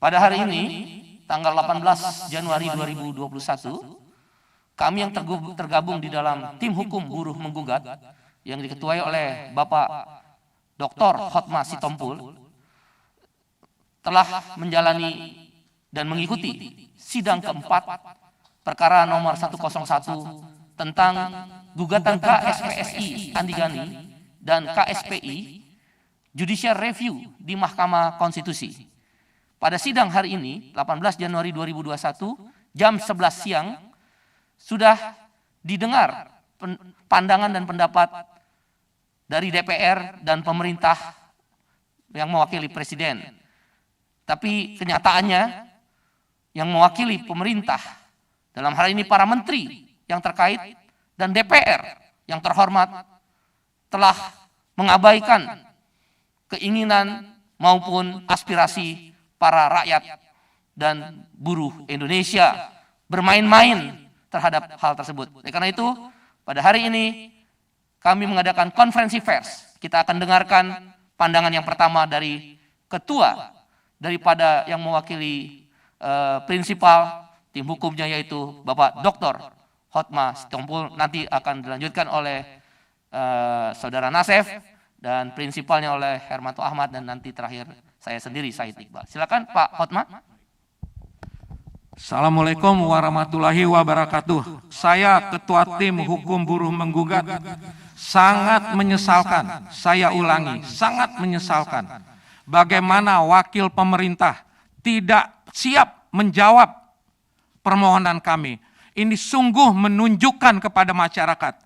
Pada hari ini, tanggal 18 Januari 2021, kami yang tergabung di dalam tim hukum buruh menggugat yang diketuai oleh Bapak Dr. Hotma Sitompul telah menjalani dan mengikuti sidang keempat perkara nomor 101 tentang gugatan KSPSI Andi Gani dan KSPI Judicial Review di Mahkamah Konstitusi. Pada sidang hari ini, 18 Januari 2021, jam 11 siang, sudah didengar pandangan dan pendapat dari DPR dan pemerintah yang mewakili Presiden. Tapi kenyataannya yang mewakili pemerintah, dalam hal ini para menteri yang terkait dan DPR yang terhormat, telah mengabaikan keinginan maupun aspirasi para rakyat dan buruh Indonesia, bermain-main terhadap hal tersebut. Karena itu, pada hari ini kami mengadakan konferensi pers. Kita akan dengarkan pandangan yang pertama dari ketua daripada yang mewakili prinsipal tim hukumnya, yaitu Bapak Dr. Hotma Sitompul. Nanti akan dilanjutkan oleh Saudara Nasef dan prinsipalnya oleh Hermanto Ahmad, dan nanti terakhir saya sendiri, Said Iqbal. Silakan Pak Hotma. Assalamualaikum warahmatullahi wabarakatuh. Saya Ketua Tim Hukum Buruh Menggugat sangat menyesalkan, saya ulangi, sangat menyesalkan bagaimana wakil pemerintah tidak siap menjawab permohonan kami. Ini sungguh menunjukkan kepada masyarakat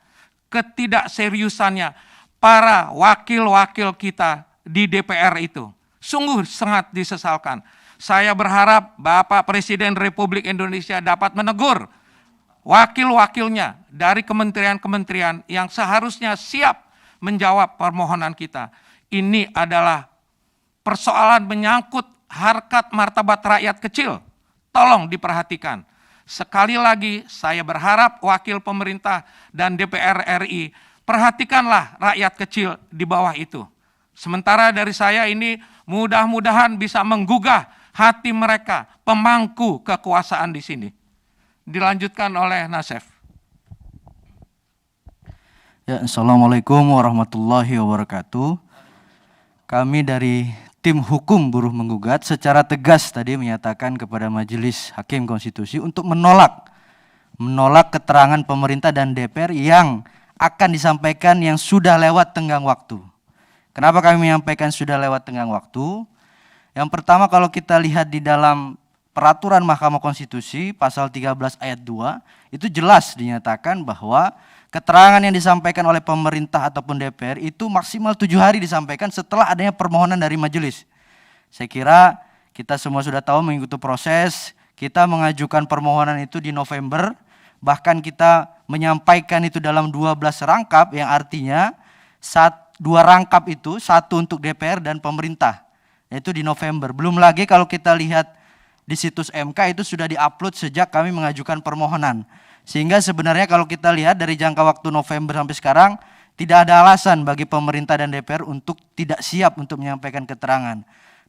ketidakseriusannya para wakil-wakil kita di DPR itu. Sungguh sangat disesalkan. Saya berharap Bapak Presiden Republik Indonesia dapat menegur wakil-wakilnya dari kementerian-kementerian yang seharusnya siap menjawab permohonan kita. Ini adalah persoalan menyangkut harkat martabat rakyat kecil. Tolong diperhatikan. Sekali lagi saya berharap wakil pemerintah dan DPR RI, perhatikanlah rakyat kecil di bawah itu. Sementara dari saya ini mudah-mudahan bisa menggugah hati mereka, pemangku kekuasaan di sini. Dilanjutkan oleh Nasef. Ya, Assalamualaikum warahmatullahi wabarakatuh. Kami dari tim hukum buruh menggugat secara tegas tadi menyatakan kepada Majelis Hakim Konstitusi untuk menolak keterangan pemerintah dan DPR yang akan disampaikan yang sudah lewat tenggang waktu. Kenapa kami menyampaikan sudah lewat tenggang waktu? Yang pertama, kalau kita lihat di dalam peraturan Mahkamah Konstitusi pasal 13 ayat 2, itu jelas dinyatakan bahwa keterangan yang disampaikan oleh pemerintah ataupun DPR itu maksimal 7 hari disampaikan setelah adanya permohonan dari majelis. Saya kira kita semua sudah tahu mengikuti proses, kita mengajukan permohonan itu di November, bahkan kita menyampaikan itu dalam 12 rangkap, yang artinya 2 rangkap itu, 1 untuk DPR dan pemerintah, yaitu di November. Belum lagi kalau kita lihat di situs MK itu sudah diupload sejak kami mengajukan permohonan. Sehingga sebenarnya kalau kita lihat dari jangka waktu November sampai sekarang, tidak ada alasan bagi pemerintah dan DPR untuk tidak siap untuk menyampaikan keterangan.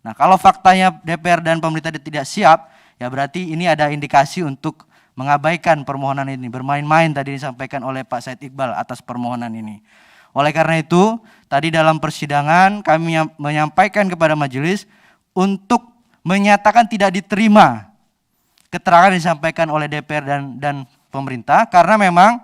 Nah, kalau faktanya DPR dan pemerintah tidak siap, ya berarti ini ada indikasi untuk mengabaikan permohonan ini. Bermain-main tadi disampaikan oleh Pak Said Iqbal atas permohonan ini. Oleh karena itu, tadi dalam persidangan kami menyampaikan kepada majelis untuk menyatakan tidak diterima keterangan yang disampaikan oleh DPR dan pemerintah, karena memang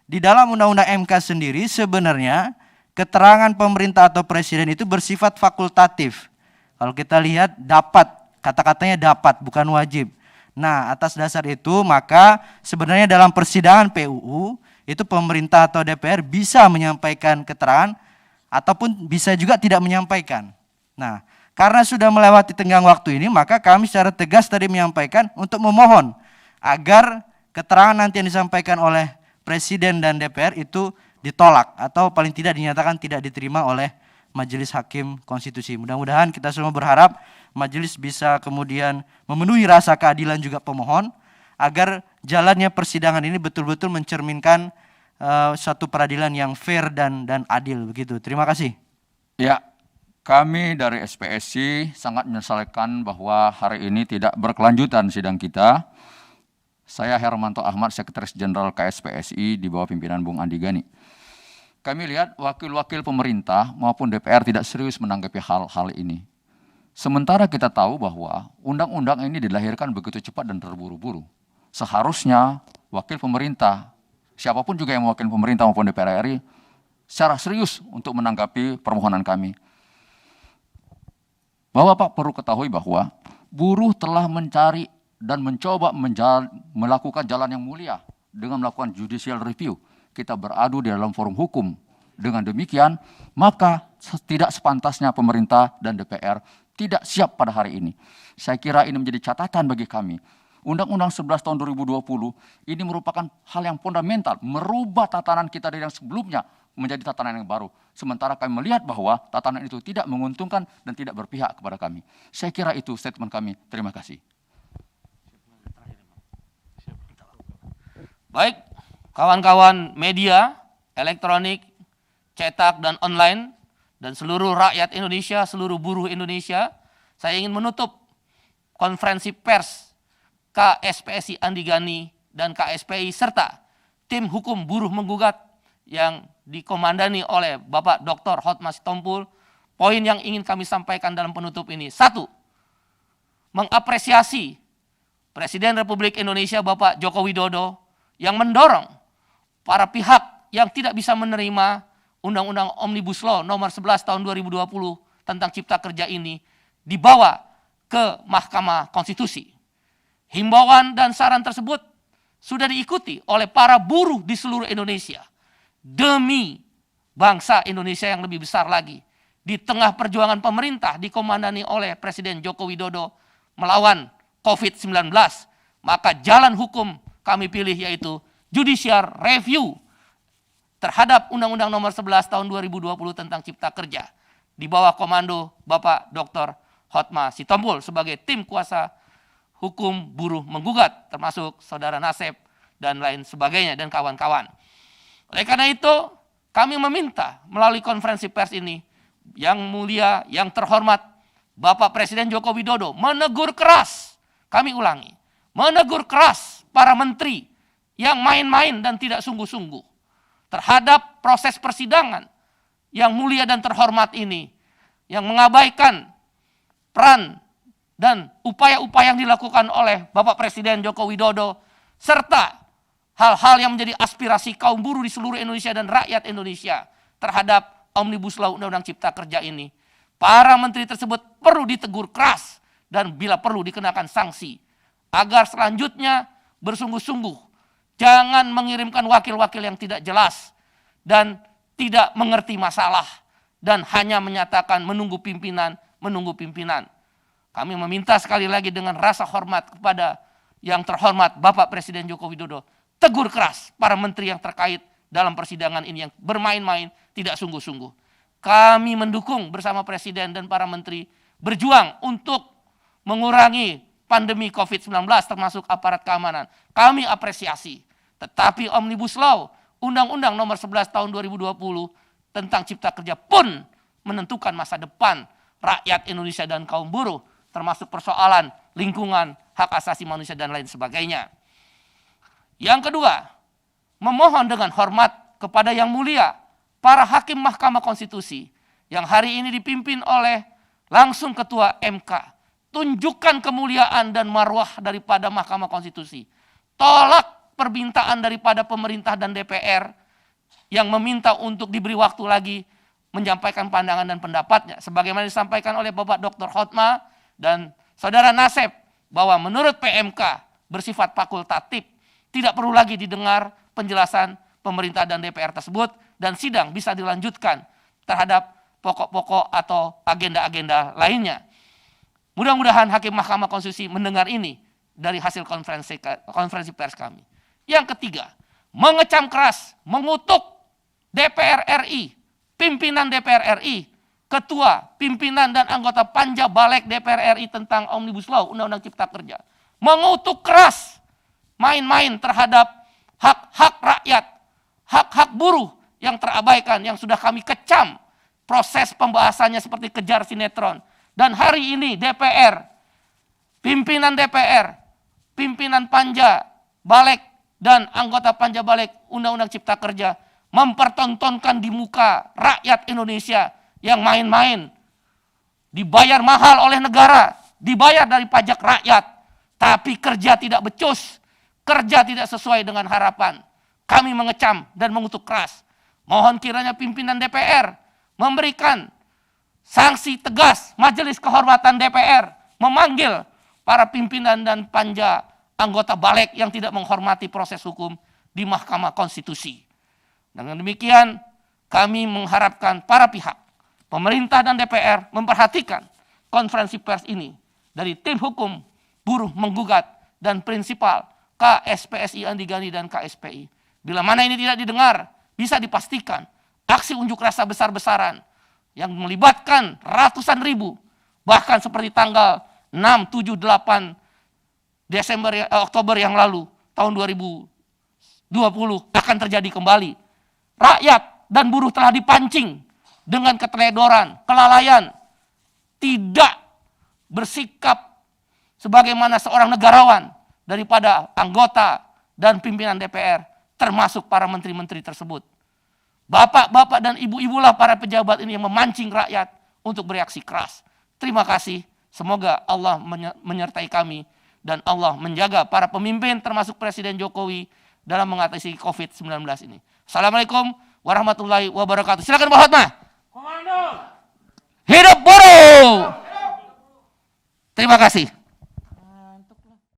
di dalam Undang-Undang MK sendiri sebenarnya keterangan pemerintah atau presiden itu bersifat fakultatif. Kalau kita lihat dapat, kata-katanya dapat, bukan wajib. Nah, atas dasar itu maka sebenarnya dalam persidangan PUU itu pemerintah atau DPR bisa menyampaikan keterangan ataupun bisa juga tidak menyampaikan. Nah, karena sudah melewati tenggang waktu ini, maka kami secara tegas tadi menyampaikan untuk memohon agar keterangan nanti yang disampaikan oleh Presiden dan DPR itu ditolak atau paling tidak dinyatakan tidak diterima oleh Majelis Hakim Konstitusi. Mudah-mudahan kita semua berharap majelis bisa kemudian memenuhi rasa keadilan juga pemohon agar jalannya persidangan ini betul-betul mencerminkan suatu peradilan yang fair dan adil begitu. Terima kasih. Ya, Kami dari SPSI sangat menyesalkan bahwa hari ini tidak berkelanjutan sidang kita. Saya Hermanto Ahmad, Sekretaris Jenderal KSPSI di bawah pimpinan Bung Andi Gani. Kami lihat wakil-wakil pemerintah maupun DPR tidak serius menanggapi hal-hal ini. Sementara kita tahu bahwa undang-undang ini dilahirkan begitu cepat dan terburu-buru. Seharusnya wakil pemerintah, siapapun juga yang mewakili pemerintah maupun DPR RI, secara serius untuk menanggapi permohonan kami. Bapak perlu ketahui bahwa buruh telah mencari dan mencoba melakukan jalan yang mulia dengan melakukan judicial review. Kita beradu di dalam forum hukum. Dengan demikian, maka tidak sepantasnya pemerintah dan DPR tidak siap pada hari ini. Saya kira ini menjadi catatan bagi kami. Undang-Undang 11 tahun 2020 ini merupakan hal yang fundamental, merubah tatanan kita dari yang sebelumnya menjadi tatanan yang baru. Sementara kami melihat bahwa tatanan itu tidak menguntungkan dan tidak berpihak kepada kami. Saya kira itu statement kami. Terima kasih. Baik, kawan-kawan media, elektronik, cetak dan online, dan seluruh rakyat Indonesia, seluruh buruh Indonesia, saya ingin menutup konferensi pers KSPSI Andi Gani dan KSPI serta tim hukum buruh menggugat yang dikomandani oleh Bapak Dr. Hotma Sitompul. Poin yang ingin kami sampaikan dalam penutup ini. 1. Mengapresiasi Presiden Republik Indonesia Bapak Joko Widodo yang mendorong para pihak yang tidak bisa menerima Undang-Undang Omnibus Law nomor 11 tahun 2020 tentang Cipta Kerja ini dibawa ke Mahkamah Konstitusi. Himbauan dan saran tersebut sudah diikuti oleh para buruh di seluruh Indonesia. Demi bangsa Indonesia yang lebih besar lagi. Di tengah perjuangan pemerintah dikomandani oleh Presiden Joko Widodo melawan COVID-19, maka jalan hukum kami pilih yaitu judicial review terhadap Undang-Undang nomor 11 tahun 2020 tentang Cipta Kerja di bawah komando Bapak Dr. Hotma Sitompul sebagai tim kuasa hukum buruh menggugat, termasuk Saudara Nasep dan lain sebagainya dan kawan-kawan. Oleh karena itu, kami meminta melalui konferensi pers ini, yang mulia, yang terhormat, Bapak Presiden Joko Widodo menegur keras, kami ulangi, menegur keras para menteri yang main-main dan tidak sungguh-sungguh terhadap proses persidangan yang mulia dan terhormat ini, yang mengabaikan peran dan upaya-upaya yang dilakukan oleh Bapak Presiden Joko Widodo, serta hal-hal yang menjadi aspirasi kaum buruh di seluruh Indonesia dan rakyat Indonesia terhadap Omnibus Law Undang-Undang Cipta Kerja ini. Para menteri tersebut perlu ditegur keras dan bila perlu dikenakan sanksi. Agar selanjutnya bersungguh-sungguh jangan mengirimkan wakil-wakil yang tidak jelas dan tidak mengerti masalah dan hanya menyatakan menunggu pimpinan. Kami meminta sekali lagi dengan rasa hormat kepada yang terhormat Bapak Presiden Joko Widodo, tegur keras para menteri yang terkait dalam persidangan ini yang bermain-main, tidak sungguh-sungguh. Kami mendukung bersama Presiden dan para menteri berjuang untuk mengurangi pandemi COVID-19 termasuk aparat keamanan. Kami apresiasi. Tetapi Omnibus Law, Undang-Undang nomor 11 tahun 2020 tentang Cipta Kerja pun menentukan masa depan rakyat Indonesia dan kaum buruh, termasuk persoalan lingkungan, hak asasi manusia dan lain sebagainya. Yang kedua, memohon dengan hormat kepada yang mulia para hakim Mahkamah Konstitusi yang hari ini dipimpin oleh langsung Ketua MK. Tunjukkan kemuliaan dan marwah daripada Mahkamah Konstitusi. Tolak permintaan daripada pemerintah dan DPR yang meminta untuk diberi waktu lagi menyampaikan pandangan dan pendapatnya. Sebagaimana disampaikan oleh Bapak Dr. Hotma dan Saudara Nasep bahwa menurut PMK bersifat fakultatif, tidak perlu lagi didengar penjelasan pemerintah dan DPR tersebut dan sidang bisa dilanjutkan terhadap pokok-pokok atau agenda-agenda lainnya. Mudah-mudahan Hakim Mahkamah Konstitusi mendengar ini dari hasil konferensi pers kami. Yang ketiga, mengecam keras, mengutuk DPR RI, pimpinan DPR RI, ketua, pimpinan dan anggota Panja Balek DPR RI tentang Omnibus Law, Undang-Undang Cipta Kerja. Mengutuk keras, main-main terhadap hak-hak rakyat, hak-hak buruh yang terabaikan, yang sudah kami kecam proses pembahasannya seperti kejar sinetron. Dan hari ini DPR, pimpinan DPR, pimpinan Panja Balik dan anggota Panja Balik Undang-Undang Cipta Kerja mempertontonkan di muka rakyat Indonesia yang main-main, dibayar mahal oleh negara, dibayar dari pajak rakyat, tapi kerja tidak becus, kerja tidak sesuai dengan harapan. Kami mengecam dan mengutuk keras. Mohon kiranya pimpinan DPR memberikan sanksi tegas. Majelis Kehormatan DPR memanggil para pimpinan dan panja anggota Balik yang tidak menghormati proses hukum di Mahkamah Konstitusi. Dengan demikian, kami mengharapkan para pihak, pemerintah dan DPR memperhatikan konferensi pers ini dari tim hukum buruh menggugat dan prinsipal KSPSI Andi Gani dan KSPI. Bila mana ini tidak didengar, bisa dipastikan aksi unjuk rasa besar-besaran yang melibatkan ratusan ribu, bahkan seperti tanggal 6, 7, 8 Oktober yang lalu, tahun 2020 akan terjadi kembali. Rakyat dan buruh telah dipancing dengan keteledoran, kelalaian, tidak bersikap sebagaimana seorang negarawan daripada anggota dan pimpinan DPR, termasuk para menteri-menteri tersebut. Bapak-bapak dan ibu-ibulah para pejabat ini yang memancing rakyat untuk bereaksi keras. Terima kasih, semoga Allah menyertai kami dan Allah menjaga para pemimpin termasuk Presiden Jokowi dalam mengatasi COVID-19 ini. Assalamualaikum warahmatullahi wabarakatuh. Silakan Pak Hotma. Komando. Hidup buruh. Terima kasih.